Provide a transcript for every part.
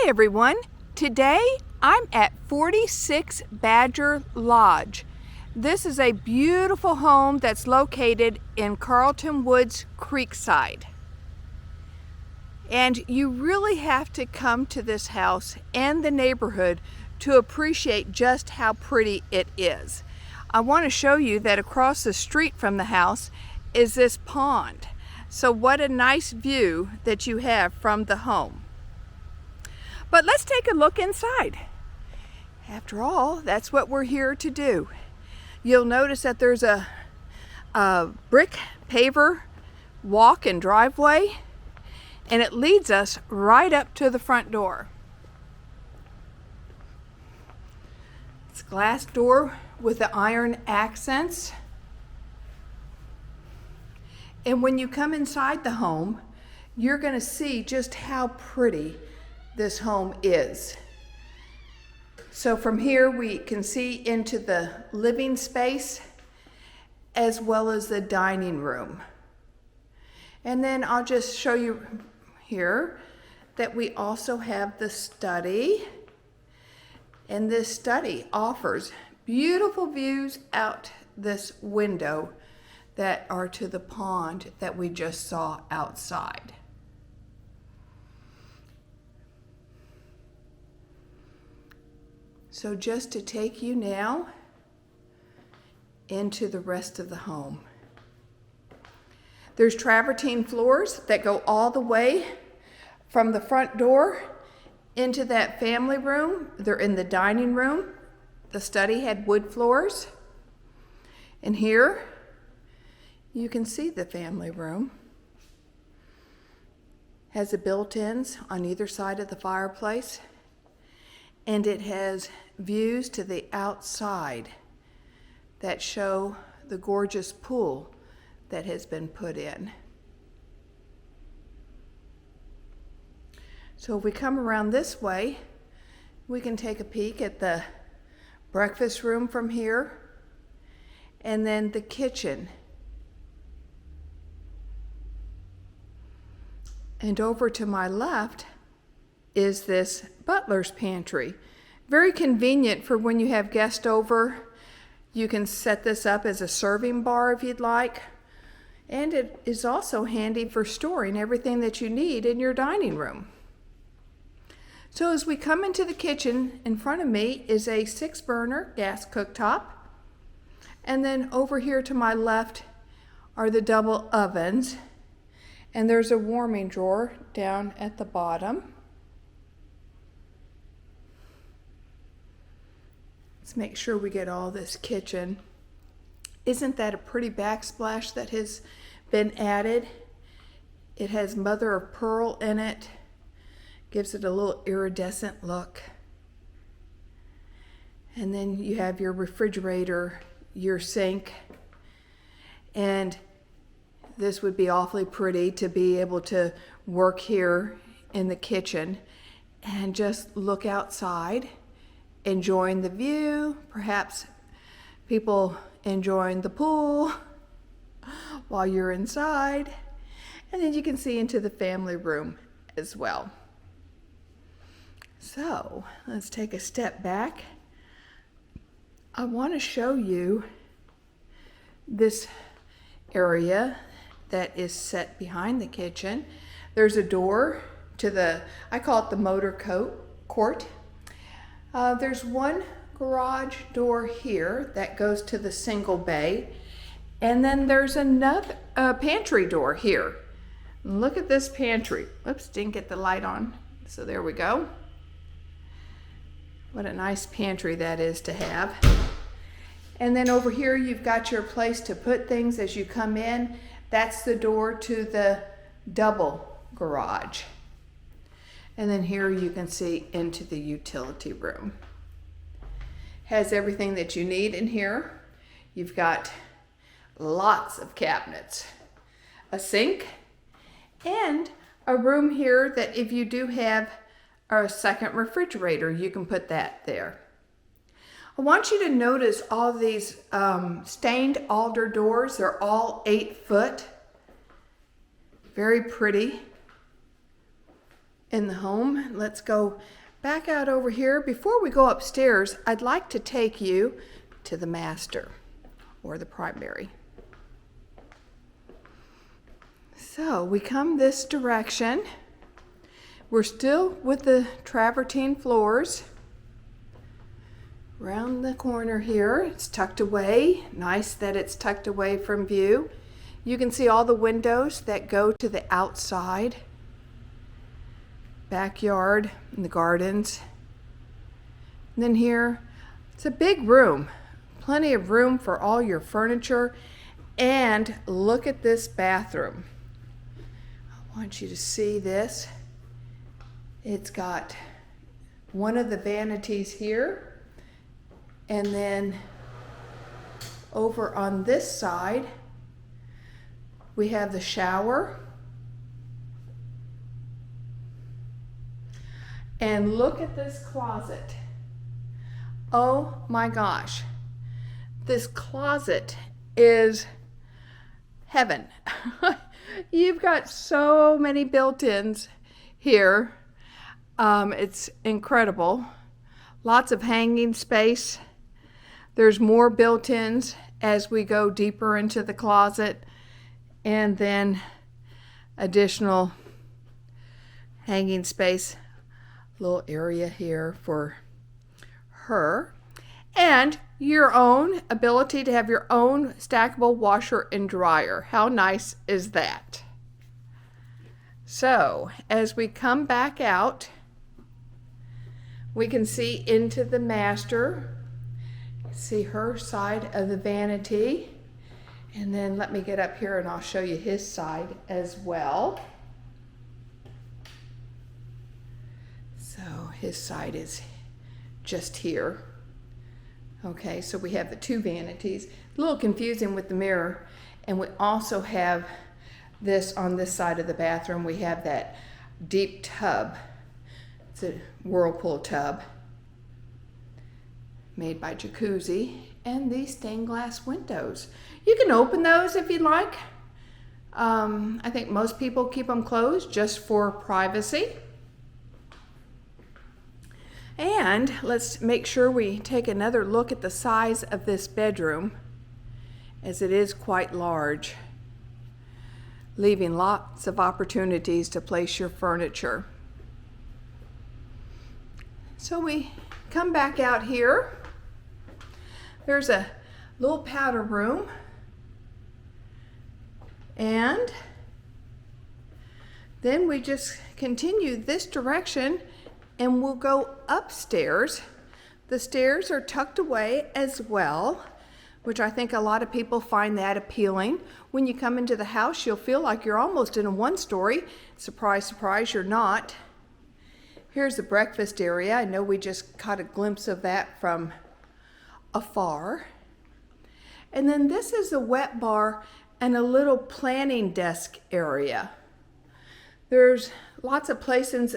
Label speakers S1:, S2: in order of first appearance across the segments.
S1: Hi everyone. Today I'm at 46 Badger Lodge. This is a beautiful home that's located in Carlton Woods Creekside. And you really have to come to this house and the neighborhood to appreciate just how pretty it is. I want to show you that across the street from the house is this pond. So what a nice view that you have from the home. But let's take a look inside. After all, that's what we're here to do. You'll notice that there's a brick paver walk and driveway, and it leads us right up to the front door. It's a glass door with the iron accents. And when you come inside the home, you're going to see just how pretty this home is. So from here we can see into the living space as well as the dining room. And then I'll just show you here that we also have the study. And this study offers beautiful views out this window that are to the pond that we just saw outside. So just to take you now into the rest of the home. There's travertine floors that go all the way from the front door into that family room. They're in the dining room. The study had wood floors. And here you can see the family room. Has the built-ins on either side of the fireplace. And it has views to the outside that show the gorgeous pool that has been put in. So if we come around this way, we can take a peek at the breakfast room from here, and then the kitchen. And over to my left is this butler's pantry. Very convenient for when you have guests over. You can set this up as a serving bar if you'd like. And it is also handy for storing everything that you need in your dining room. So as we come into the kitchen, in front of me is a 6-burner gas cooktop. And then over here to my left are the double ovens. And there's a warming drawer down at the bottom. Let's make sure we get all this kitchen. Isn't that a pretty backsplash that has been added? It has mother of pearl in it. Gives it a little iridescent look. And then you have your refrigerator, your sink. And this would be awfully pretty to be able to work here in the kitchen and just look outside, enjoying the view, perhaps people enjoying the pool while you're inside. And then you can see into the family room as well. So let's take a step back. I want to show you this area that is set behind the kitchen. There's a door to the, I call it the motor court. There's one garage door here that goes to the single bay. And then there's another pantry door here. Look at this pantry. Oops, didn't get the light on. So there we go. What a nice pantry that is to have. And then over here you've got your place to put things as you come in. That's the door to the double garage. And then here you can see into the utility room. Has everything that you need in here. You've got lots of cabinets, a sink, and a room here that if you do have a second refrigerator, you can put that there. I want you to notice all these stained alder doors. They're all 8 foot. Very pretty. in the home. Let's go back out over here. Before we go upstairs, I'd like to take you to the master or the primary. So we come this direction. We're still with the travertine floors. Around the corner here, it's tucked away. Nice that it's tucked away from view. You can see all the windows that go to the outside, backyard, and the gardens. And then here, it's a big room. Plenty of room for all your furniture. And look at this bathroom. I want you to see this. It's got one of the vanities here. And then over on this side, we have the shower. And look at this closet. Oh my gosh. This closet is heaven. You've got so many built-ins here. It's incredible. Lots of hanging space. There's more built-ins as we go deeper into the closet, and then additional hanging space, little area here for her, and your own ability to have your own stackable washer and dryer. How nice is that? So as we come back out, we can see into the master. See her side of the vanity, and then let me get up here and I'll show you his side as well. So his side is just here. Okay, so we have the two vanities. A little confusing with the mirror, and we also have this on this side of the bathroom. We have that deep tub. It's a whirlpool tub made by Jacuzzi, and these stained glass windows. You can open those if you'd like. I think most people keep them closed just for privacy. And let's make sure we take another look at the size of this bedroom, as it is quite large, leaving lots of opportunities to place your furniture. So we come back out here. There's a little powder room, and then we just continue this direction and we'll go upstairs. The stairs are tucked away as well, which I think a lot of people find that appealing. When you come into the house, you'll feel like you're almost in a one-story. Surprise, surprise, you're not. Here's the breakfast area. I know we just caught a glimpse of that from afar. And then this is the wet bar and a little planning desk area. There's lots of places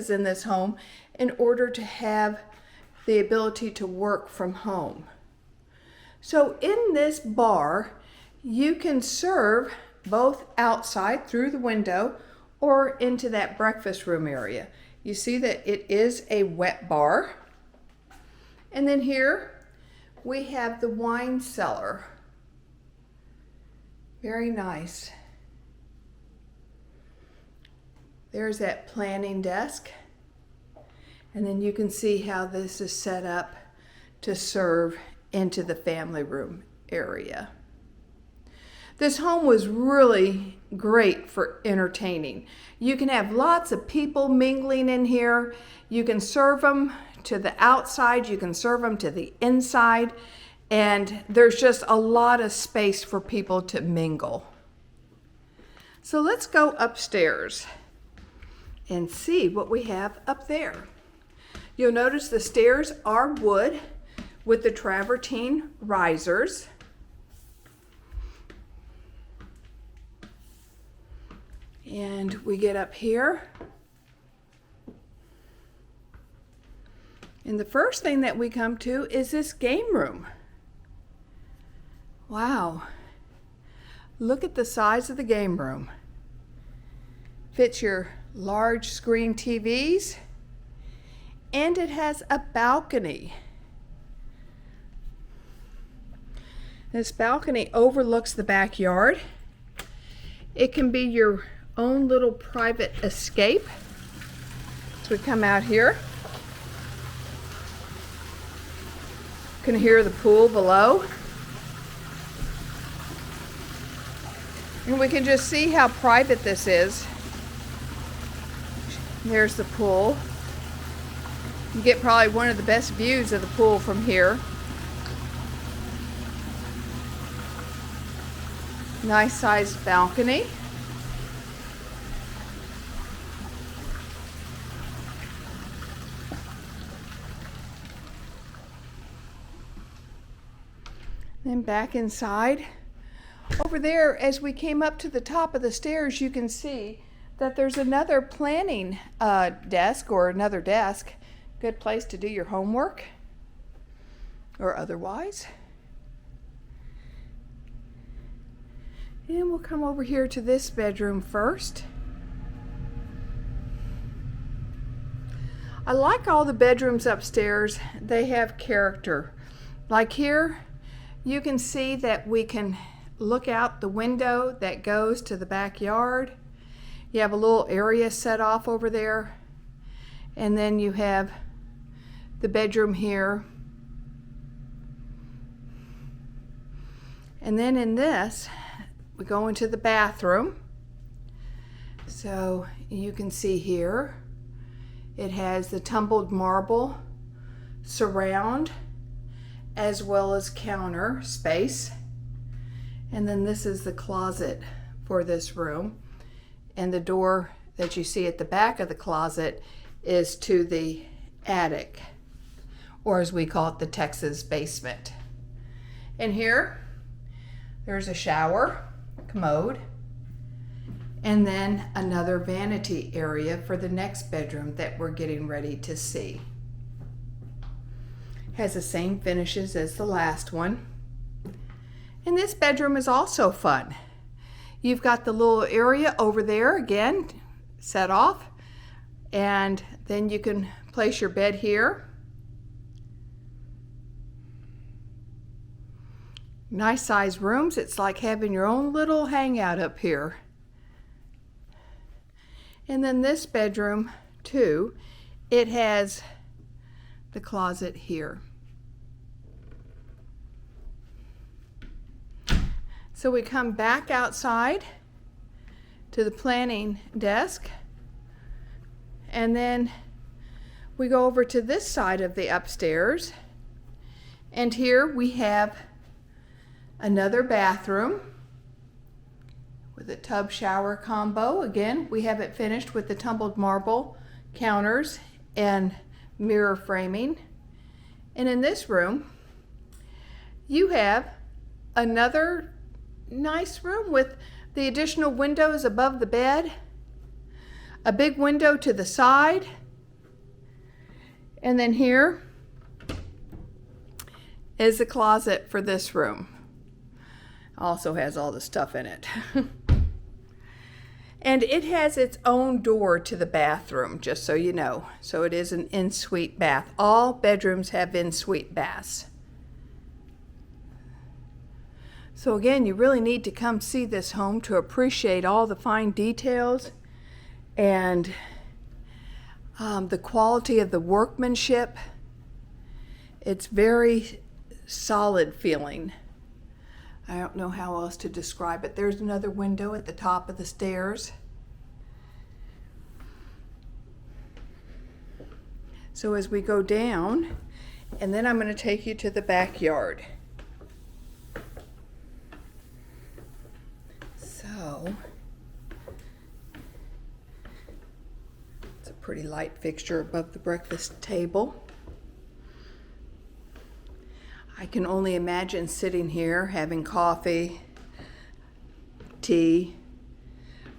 S1: in this home in order to have the ability to work from home. So in this bar, you can serve both outside through the window or into that breakfast room area. You see that it is a wet bar. And then here we have the wine cellar. Very nice. There's that planning desk. And then you can see how this is set up to serve into the family room area. This home was really great for entertaining. You can have lots of people mingling in here. You can serve them to the outside, you can serve them to the inside, and there's just a lot of space for people to mingle. So let's go upstairs and see what we have up there. You'll notice the stairs are wood with the travertine risers. And we get up here. And the first thing that we come to is this game room. Wow. Look at the size of the game room. Fits your large screen TVs, and it has a balcony. This balcony overlooks the backyard. It can be your own little private escape. So we come out here. You can hear the pool below. And we can just see how private this is. There's the pool. You get probably one of the best views of the pool from here. Nice sized balcony. Then back inside. Over there, as we came up to the top of the stairs, you can see that there's another planning desk or another desk. Good place to do your homework or otherwise. And we'll come over here to this bedroom first. I like all the bedrooms upstairs. They have character. Like here, you can see that we can look out the window that goes to the backyard. You have a little area set off over there. And then you have the bedroom here. And then in this, we go into the bathroom. So you can see here, it has the tumbled marble surround as well as counter space. And then this is the closet for this room. And the door that you see at the back of the closet is to the attic, or as we call it, the Texas basement. And here, there's a shower, commode, and then another vanity area for the next bedroom that we're getting ready to see. Has the same finishes as the last one. And this bedroom is also fun. You've got the little area over there, again, set off, and then you can place your bed here. Nice size rooms. It's like having your own little hangout up here. And then this bedroom too, it has the closet here. So we come back outside to the planning desk, and then we go over to this side of the upstairs, and here we have another bathroom with a tub shower combo. Again, we have it finished with the tumbled marble counters and mirror framing. And in this room, you have another nice room with the additional windows above the bed, a big window to the side, and then here is the closet for this room. Also has all the stuff in it. And it has its own door to the bathroom, just so you know. So it is an en-suite bath. All bedrooms have en-suite baths. So again, you really need to come see this home to appreciate all the fine details and the quality of the workmanship. It's very solid feeling. I don't know how else to describe it. There's another window at the top of the stairs. So as we go down, and then I'm going to take you to the backyard. So, it's a pretty light fixture above the breakfast table. I can only imagine sitting here having coffee, tea,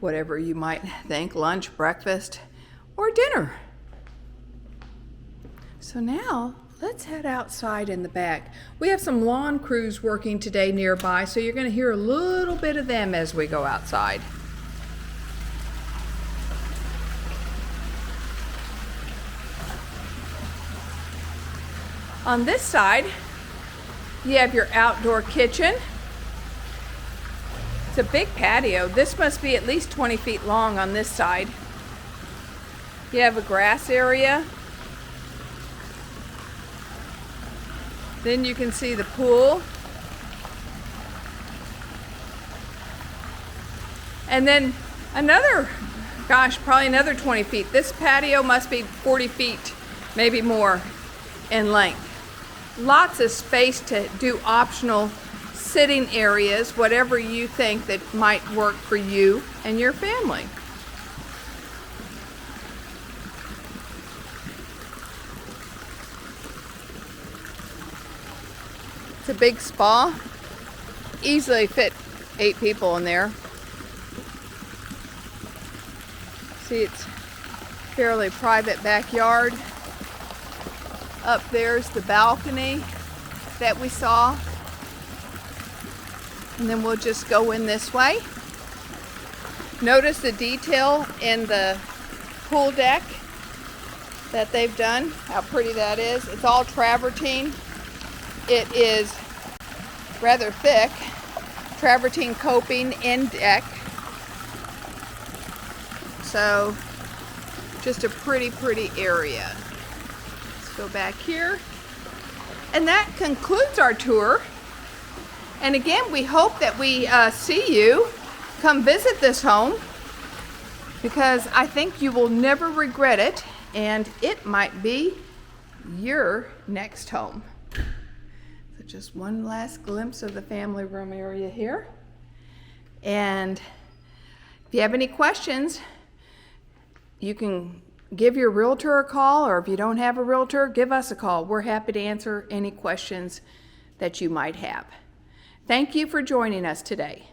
S1: whatever you might think, lunch, breakfast, or dinner. So now, let's head outside in the back. We have some lawn crews working today nearby, so you're going to hear a little bit of them as we go outside. On this side, you have your outdoor kitchen. It's a big patio. This must be at least 20 feet long on this side. You have a grass area. Then you can see the pool. And then another, gosh, probably another 20 feet. This patio must be 40 feet, maybe more in length. Lots of space to do optional sitting areas, whatever you think that might work for you and your family. It's a big spa. Easily fit 8 people in there. See, it's fairly private backyard. Up there's the balcony that we saw. And then we'll just go in this way. Notice the detail in the pool deck that they've done, how pretty that is. It's all travertine. It is rather thick, travertine coping in deck. So just a pretty area. Let's go back here. And that concludes our tour. And again, we hope that we see you come visit this home, because I think you will never regret it, and it might be your next home. So just one last glimpse of the family room area here. And if you have any questions, you can give your realtor a call, or if you don't have a realtor, give us a call. We're happy to answer any questions that you might have. Thank you for joining us today.